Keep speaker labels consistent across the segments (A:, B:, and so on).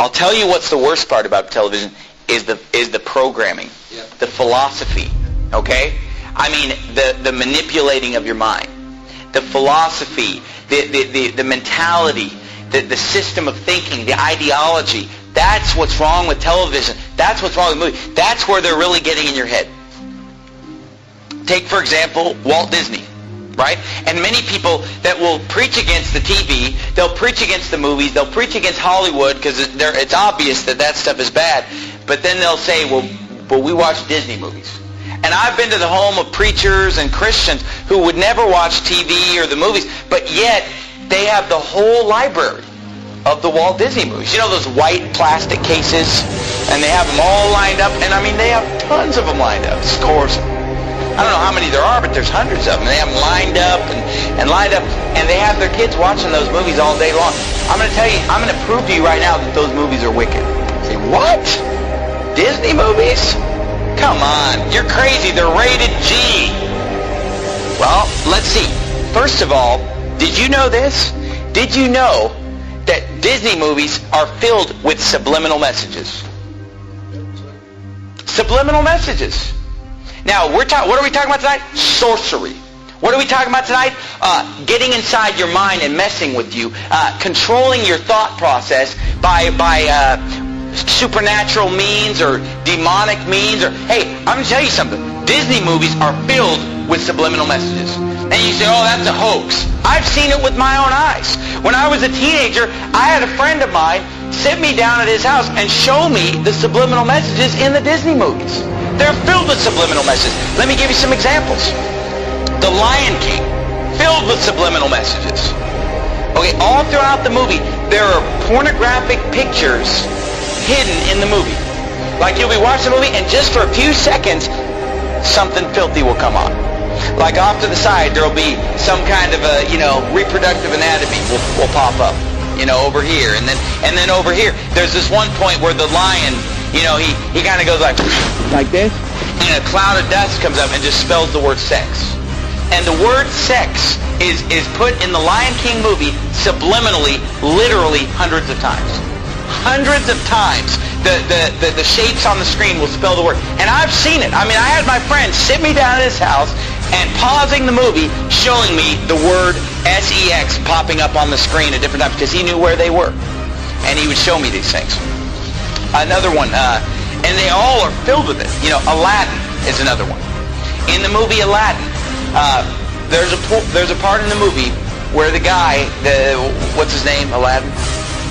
A: I'll tell you what's the worst part about television is the programming, the philosophy, okay? I mean, the manipulating of your mind, the philosophy, the mentality, the system of thinking, the ideology. That's what's wrong with television. That's what's wrong with movies. That's where they're really getting in your head. Take, for example, Walt Disney, right? And many people that will preach against the TV, they'll preach against the movies, they'll preach against Hollywood because it's obvious that stuff is bad. But then they'll say, well, we watch Disney movies. And I've been to the home of preachers and Christians who would never watch TV or the movies, but yet they have the whole library of the Walt Disney movies. You know those white plastic cases? And they have them all lined up. And I mean, they have tons of them lined up. Scores. I don't know how many there are, but there's hundreds of them. They have them lined up and lined up. And they have their kids watching those movies all day long. I'm going to tell you, I'm going to prove to you right now that those movies are wicked. Say, what? Disney movies? Come on. You're crazy. They're rated G. Well, let's see. First of all, did you know this? Did you know that Disney movies are filled with subliminal messages? Subliminal messages. Now, what are we talking about tonight? Sorcery. What are we talking about tonight? Getting inside your mind and messing with you. Controlling your thought process by supernatural means or demonic means. Or hey, I'm going to tell you something. Disney movies are filled with subliminal messages. And you say, oh, that's a hoax. I've seen it with my own eyes. When I was a teenager, I had a friend of mine sit me down at his house and show me the subliminal messages in the Disney movies. They're filled with subliminal messages. Let me give you some examples. The Lion King, filled with subliminal messages. Okay, all throughout the movie, there are pornographic pictures hidden in the movie. Like you'll be watching the movie, and just for a few seconds, something filthy will come on. Like off to the side, there'll be some kind of a, reproductive anatomy will pop up, over here, and then over here. There's this one point where the lion, he kind of goes like this, and a cloud of dust comes up and just spells the word sex. And the word sex is put in the Lion King movie subliminally, literally hundreds of times. Hundreds of times. The shapes on the screen will spell the word. And I've seen it. I mean, I had my friend sit me down at his house and pausing the movie, showing me the word sex popping up on the screen at different times because he knew where they were. And he would show me these things. Another one, and they all are filled with it. Aladdin is another one. In the movie Aladdin, there's a part in the movie where the guy, what's his name, Aladdin?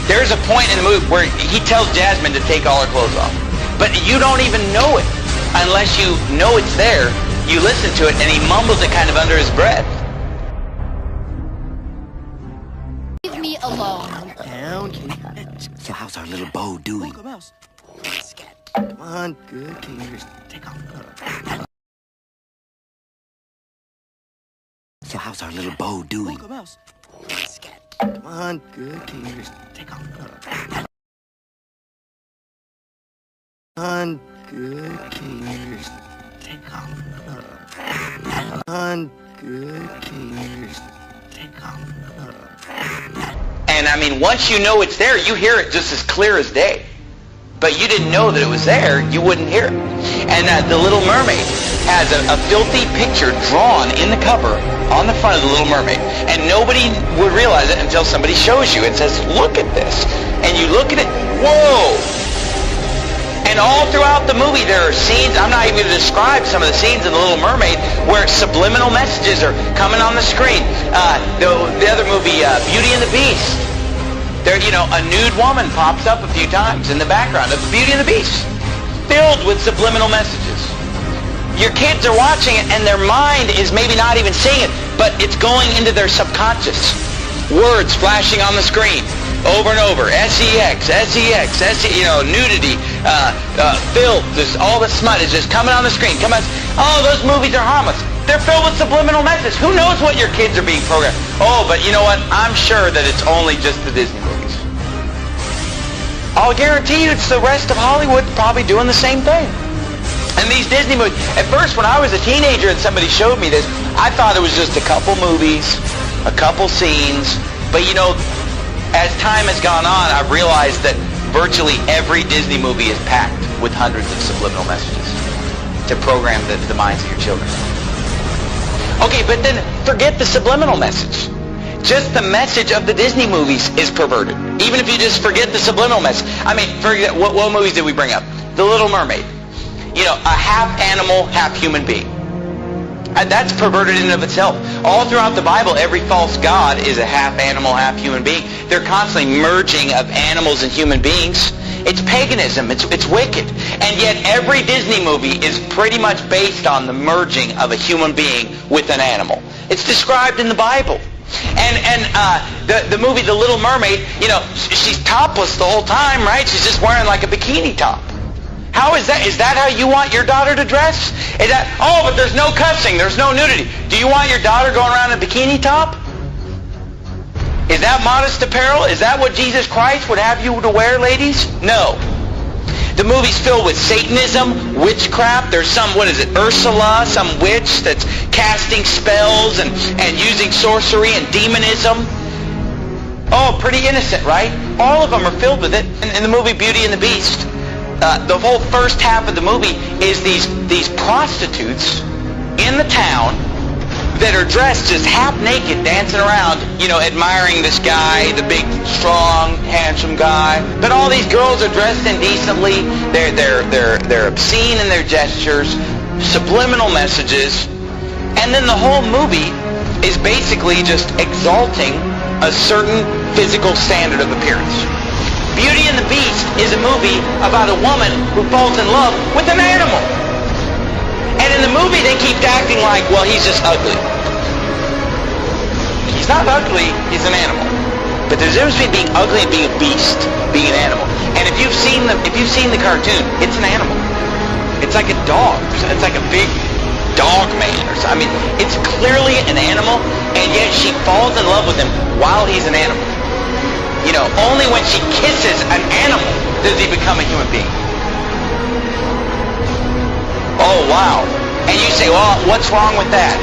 A: There's a point in the movie where he tells Jasmine to take all her clothes off. But you don't even know it unless you know it's there. You listen to it, and he mumbles it kind of under his breath.
B: Leave me alone.
C: Down. So how's our little beau doing? Come on, good. Take off. So how's our little beau doing? Come on, good. Take off. On good. Take off. On good. Take off.
A: And I mean, once you know it's there, you hear it just as clear as day. But you didn't know that it was there, you wouldn't hear it. And The Little Mermaid has a filthy picture drawn in the cover on the front of The Little Mermaid. And nobody would realize it until somebody shows you and says, look at this. And you look at it, whoa! And all throughout the movie there are scenes, I'm not even going to describe some of the scenes in The Little Mermaid, where subliminal messages are coming on the screen. The other movie, Beauty and the Beast. There, a nude woman pops up a few times in the background of Beauty and the Beast, filled with subliminal messages. Your kids are watching it, and their mind is maybe not even seeing it, but it's going into their subconscious. Words flashing on the screen over and over. sex, nudity, filth, all the smut is just coming on the screen. Oh, those movies are harmless. They're filled with subliminal messages. Who knows what your kids are being programmed? Oh, but you know what? I'm sure that it's only just the Disney movies. I'll guarantee you it's the rest of Hollywood probably doing the same thing. And these Disney movies, at first when I was a teenager and somebody showed me this, I thought it was just a couple movies, a couple scenes. But as time has gone on, I've realized that Virtually every Disney movie is packed with hundreds of subliminal messages to program the minds of your children. Okay, but then forget the subliminal message. Just the message of the Disney movies is perverted. Even if you just forget the subliminal message. I mean, forget, what movies did we bring up? The Little Mermaid. You know, a half animal, half human being. And that's perverted in and of itself. All throughout the Bible, every false god is a half animal, half human being. They're constantly merging of animals and human beings. It's paganism. It's wicked. And yet every Disney movie is pretty much based on the merging of a human being with an animal. It's described in the Bible. And the movie The Little Mermaid, you know, she's topless the whole time, right? She's just wearing like a bikini top. How is that? Is that how you want your daughter to dress? Is that, oh, but there's no cussing, there's no nudity. Do you want your daughter going around in a bikini top? Is that modest apparel? Is that what Jesus Christ would have you to wear, ladies? No. The movie's filled with Satanism, witchcraft. There's some, what is it, Ursula, some witch that's casting spells and using sorcery and demonism. Oh, pretty innocent, right? All of them are filled with it. In the movie Beauty and the Beast, the whole first half of the movie is these prostitutes in the town that are dressed just half naked, dancing around, you know, admiring this guy, the big, strong, handsome guy. But all these girls are dressed indecently. They're obscene in their gestures, subliminal messages, and then the whole movie is basically just exalting a certain physical standard of appearance. Beauty and the Beast is a movie about a woman who falls in love with an animal. And in the movie, they keep acting like, well, he's just ugly. He's not ugly, he's an animal. But there's a difference between being ugly and being a beast, being an animal. And if you've seen the cartoon, it's an animal. It's like a dog. It's like a big dog man or something. I mean, it's clearly an animal, and yet she falls in love with him while he's an animal. You know, only when she kisses an animal does he become a human being. Oh, wow. And you say, well, what's wrong with that?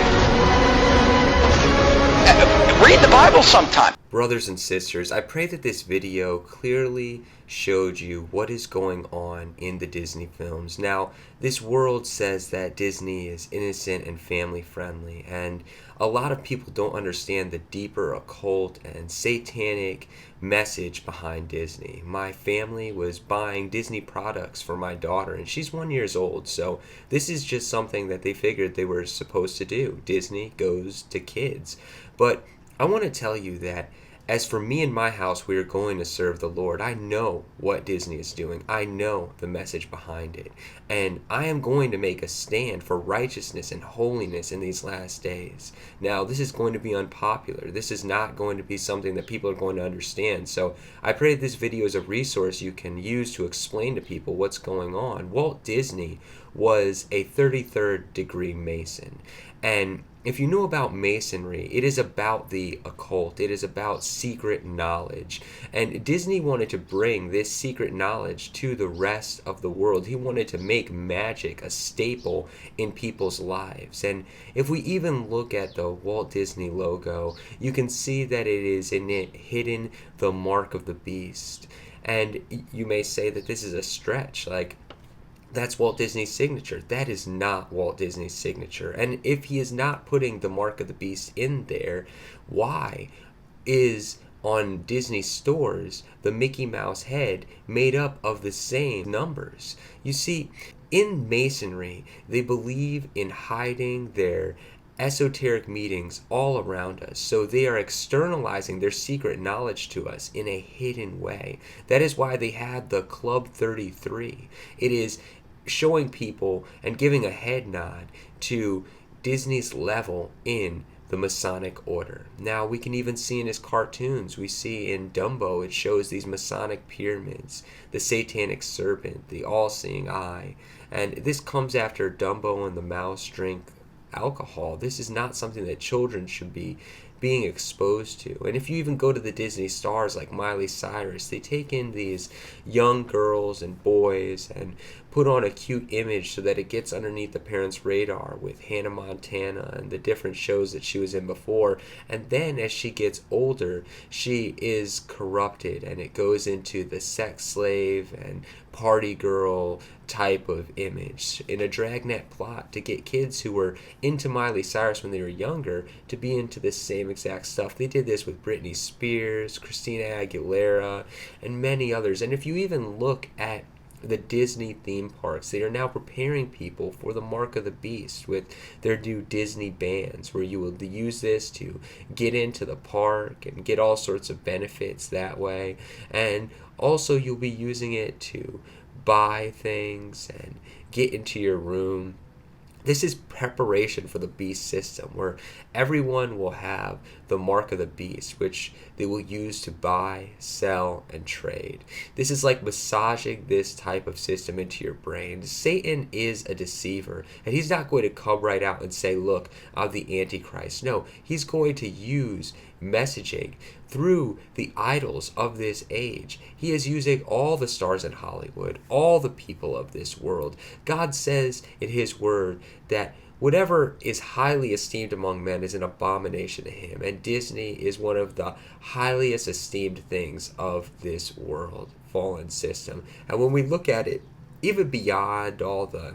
A: Read the Bible sometime.
D: Brothers and sisters, I pray that this video clearly showed you what is going on in the Disney films. Now, this world says that Disney is innocent and family friendly, and a lot of people don't understand the deeper occult and satanic message behind Disney. My family was buying Disney products for my daughter, and she's 1 year old, so this is just something that they figured they were supposed to do. Disney goes to kids. But I want to tell you that as for me and my house, we are going to serve the Lord. I know what Disney is doing. I know the message behind it. And I am going to make a stand for righteousness and holiness in these last days. Now, this is going to be unpopular. This is not going to be something that people are going to understand. So I pray that this video is a resource you can use to explain to people what's going on. Walt Disney was a 33rd degree Mason. And if you know about Masonry, it is about the occult. It is about secret knowledge. And Disney wanted to bring this secret knowledge to the rest of the world. He wanted to make magic a staple in people's lives. And if we even look at the Walt Disney logo, you can see that it is in it hidden the mark of the beast. And you may say that this is a stretch, like, that's Walt Disney's signature. That is not Walt Disney's signature. And if he is not putting the mark of the beast in there, why is on Disney stores the Mickey Mouse head made up of the same numbers? You see, in Masonry, they believe in hiding their esoteric meetings all around us. So they are externalizing their secret knowledge to us in a hidden way. That is why they had the Club 33. It is showing people and giving a head nod to Disney's level in the Masonic order. Now, we can even see in his cartoons, we see in Dumbo, it shows these Masonic pyramids, the satanic serpent, the all-seeing eye. And this comes after Dumbo and the mouse drink alcohol. This is not something that children should be being exposed to. And if you even go to the Disney stars like Miley Cyrus, they take in these young girls and boys and put on a cute image so that it gets underneath the parents' radar with Hannah Montana and the different shows that she was in before. And then as she gets older, she is corrupted and it goes into the sex slave and party girl type of image in a dragnet plot to get kids who were into Miley Cyrus when they were younger to be into this same exact stuff. They did this with Britney Spears, Christina Aguilera, and many others. And if you even look at the Disney theme parks, they are now preparing people for the mark of the beast with their new Disney bands, where you will use this to get into the park and get all sorts of benefits that way. And also you'll be using it to buy things and get into your room. This is preparation for the beast system, where everyone will have the mark of the beast, which they will use to buy, sell, and trade. This is like massaging this type of system into your brain. Satan is a deceiver, and he's not going to come right out and say, look, I'm the Antichrist. No, he's going to use messaging through the idols of this age. He is using all the stars in Hollywood, all the people of this world. God says in his word that whatever is highly esteemed among men is an abomination to him, and Disney is one of the highest esteemed things of this world, fallen system. And when we look at it, even beyond all the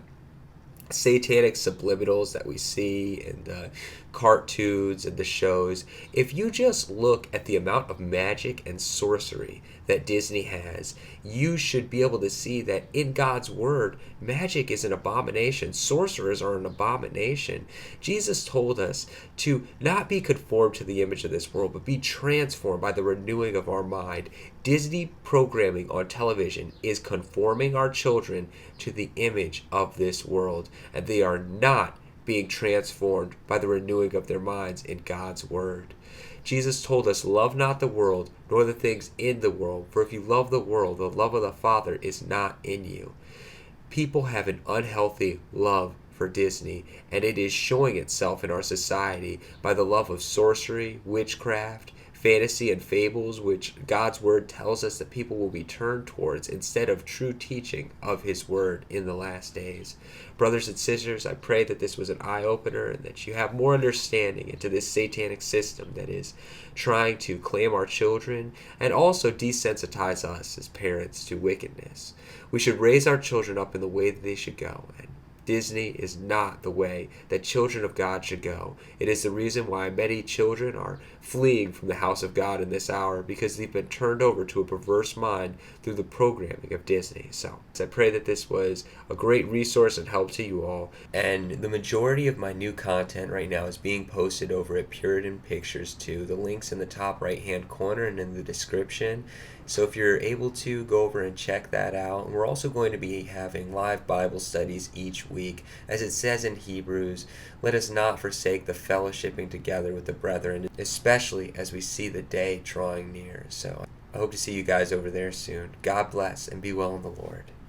D: satanic subliminals that we see in the cartoons and the shows, if you just look at the amount of magic and sorcery that Disney has, you should be able to see that in God's word, magic is an abomination. Sorcerers are an abomination. Jesus told us to not be conformed to the image of this world, but be transformed by the renewing of our mind. Disney programming on television is conforming our children to the image of this world, and they are not being transformed by the renewing of their minds in God's word. Jesus told us, love not the world, nor the things in the world, for if you love the world, the love of the Father is not in you. People have an unhealthy love for Disney, and it is showing itself in our society by the love of sorcery, witchcraft, fantasy, and fables, which God's word tells us that people will be turned towards instead of true teaching of his word in the last days. Brothers and sisters, I pray that this was an eye-opener and that you have more understanding into this satanic system that is trying to claim our children and also desensitize us as parents to wickedness. We should raise our children up in the way that they should go, and Disney is not the way that children of God should go. It is the reason why many children are fleeing from the house of God in this hour, because they've been turned over to a perverse mind through the programming of Disney. So I pray that this was a great resource and help to you all. And the majority of my new content right now is being posted over at Puritan Pictures too. The link's in the top right hand corner and in the description. So if you're able to, go over and check that out. And we're also going to be having live Bible studies each week. As it says in Hebrews, let us not forsake the fellowshipping together with the brethren, especially as we see the day drawing near. So I hope to see you guys over there soon. God bless and be well in the Lord.